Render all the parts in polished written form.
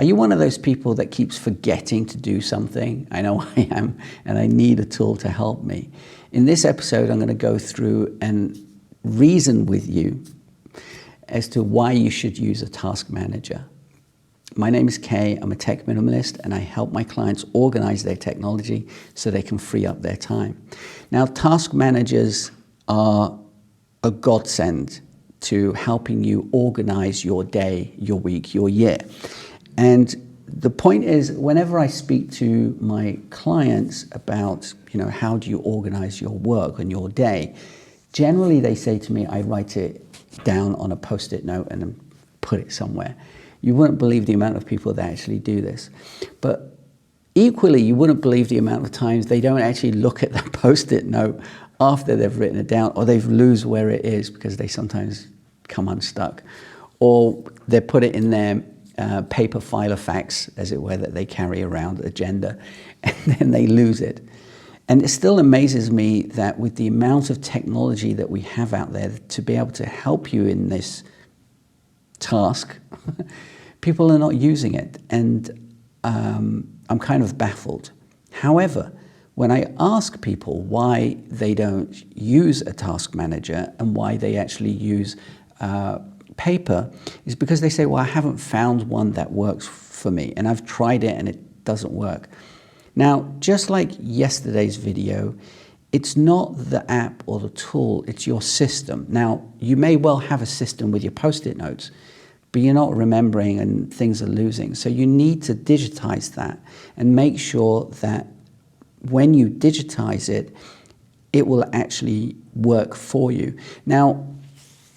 Are you one of those people that keeps forgetting to do something? I know I am, and I need a tool to help me. In this episode, I'm going to go through and reason with you as to why you should use a task manager. My name is Kay. I'm a tech minimalist, and I help my clients organize their technology so they can free up their time. Now, task managers are a godsend to helping you organize your day, your week, your year. And the point is, whenever I speak to my clients about, how do you organize your work and your day, generally they say to me, I write it down on a Post-it note and then put it somewhere. You wouldn't believe the amount of people that actually do this. But equally, you wouldn't believe the amount of times they don't actually look at the Post-it note after they've written it down, or they lose where it is because they sometimes come unstuck, or they put it in their paper file of facts, as it were, that they carry around, agenda, and then they lose it. And it still amazes me that with the amount of technology that we have out there to be able to help you in this task, people are not using it. And I'm kind of baffled. However, when I ask people why they don't use a task manager and why they actually use paper, is because they say, well, I haven't found one that works for me, and I've tried it and it doesn't work. Now, just like yesterday's video, it's not the app or the tool, it's your system. Now, you may well have a system with your Post-it notes, but you're not remembering and things are losing. So you need to digitize that and make sure that when you digitize it, it will actually work for you. Now,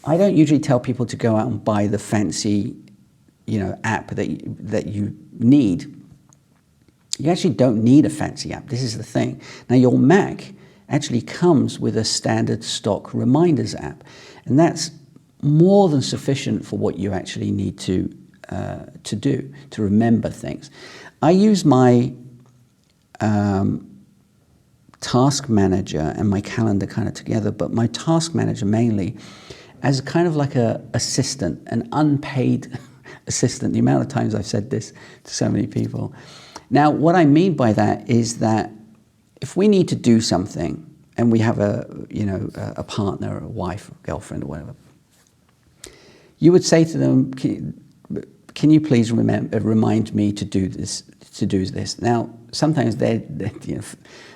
I don't usually tell people to go out and buy the fancy, app that you need. You actually don't need a fancy app. This is the thing. Now, your Mac actually comes with a standard stock reminders app, and that's more than sufficient for what you actually need to do, to remember things. I use my task manager and my calendar kind of together, but my task manager mainly as kind of like a assistant, an unpaid assistant. The amount of times I've said this to so many people. Now, what I mean by that is that if we need to do something and we have a partner, or a wife, or girlfriend, or whatever, you would say to them, can you please remind me to do this? Now, sometimes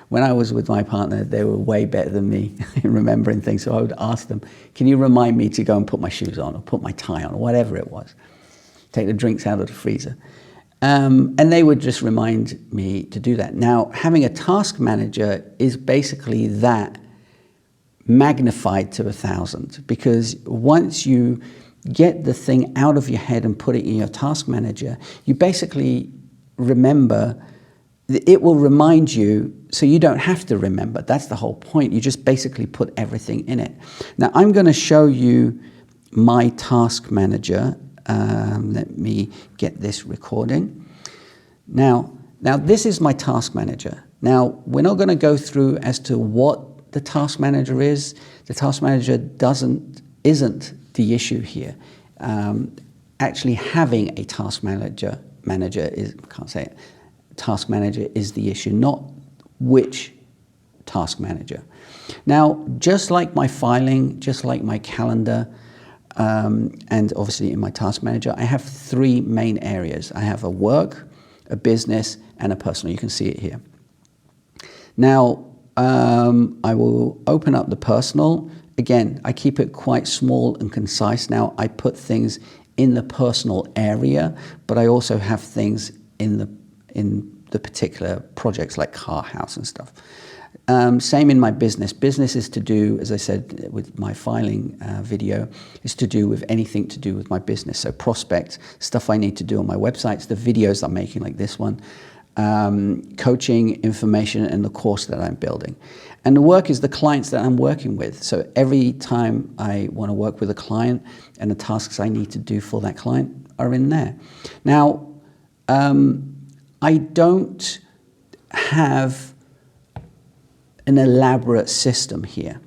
when I was with my partner, they were way better than me in remembering things. So I would ask them, can you remind me to go and put my shoes on or put my tie on or whatever it was, take the drinks out of the freezer. And they would just remind me to do that. Now, having a task manager is basically that magnified to 1,000, because once you get the thing out of your head and put it in your task manager, you basically remember. It will remind you, so you don't have to remember. That's the whole point. You just basically put everything in it. Now, I'm going to show you my task manager. Let me get this recording. Now, this is my task manager. Now, we're not going to go through as to what the task manager is. The task manager isn't the issue here. Actually, having a task manager is, I can't say it. Task manager is the issue, not which task manager. Now, just like my filing, just like my calendar, and obviously in my task manager, I have three main areas. I have a work, a business, and a personal. You can see it here. Now, I will open up the personal. Again, I keep it quite small and concise. Now, I put things in the personal area, but I also have things in the particular projects like car, house, and stuff. Same in my business. Business is to do, as I said with my filing video, is to do with anything to do with my business. So prospects, stuff I need to do on my websites, the videos I'm making like this one, coaching, information, and the course that I'm building. And the work is the clients that I'm working with. So every time I want to work with a client, and the tasks I need to do for that client are in there. Now, I don't have an elaborate system here.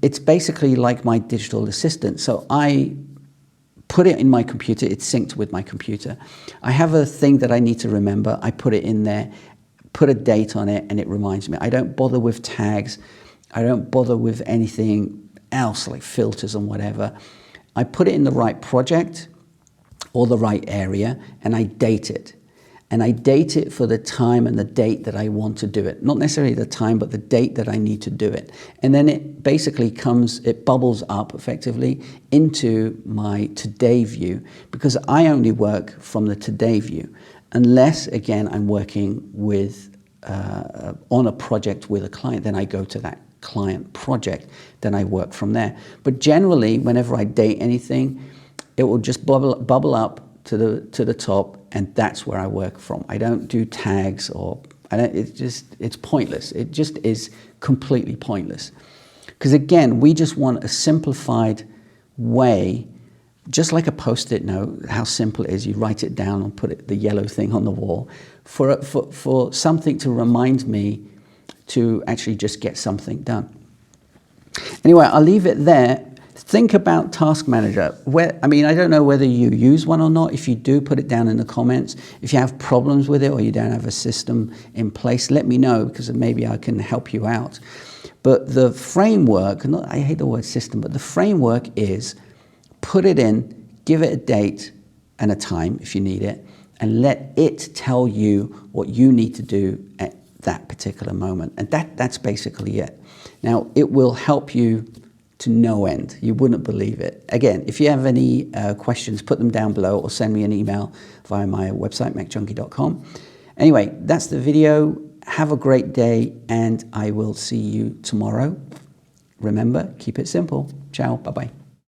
It's basically like my digital assistant. So I put it in my computer, it's synced with my computer. I have a thing that I need to remember, I put it in there, put a date on it, and it reminds me. I don't bother with tags, I don't bother with anything else like filters and whatever. I put it in the right project or the right area, and I date it. And I date it for the time and the date that I want to do it. Not necessarily the time, but the date that I need to do it. And then it basically it bubbles up effectively into my today view, because I only work from the today view. Unless, again, I'm working with, on a project with a client, then I go to that client project, then I work from there. But generally, whenever I date anything, it will just bubble up to the top, and that's where I work from. I don't do tags, or it's pointless. It just is completely pointless. Because again, we just want a simplified way, just like a post-it note, how simple it is. You write it down and put the yellow thing on the wall, for something to remind me to actually just get something done. Anyway, I'll leave it there. Think about Task Manager. I mean, I don't know whether you use one or not. If you do, put it down in the comments. If you have problems with it or you don't have a system in place, let me know, because maybe I can help you out. But the framework, I hate the word system, but the framework is put it in, give it a date and a time if you need it, and let it tell you what you need to do at that particular moment. And that's basically it. Now, it will help you to no end. You wouldn't believe it. Again, if you have any questions, put them down below or send me an email via my website, mechjunkie.com. Anyway, that's the video. Have a great day, and I will see you tomorrow. Remember, keep it simple. Ciao. Bye-bye.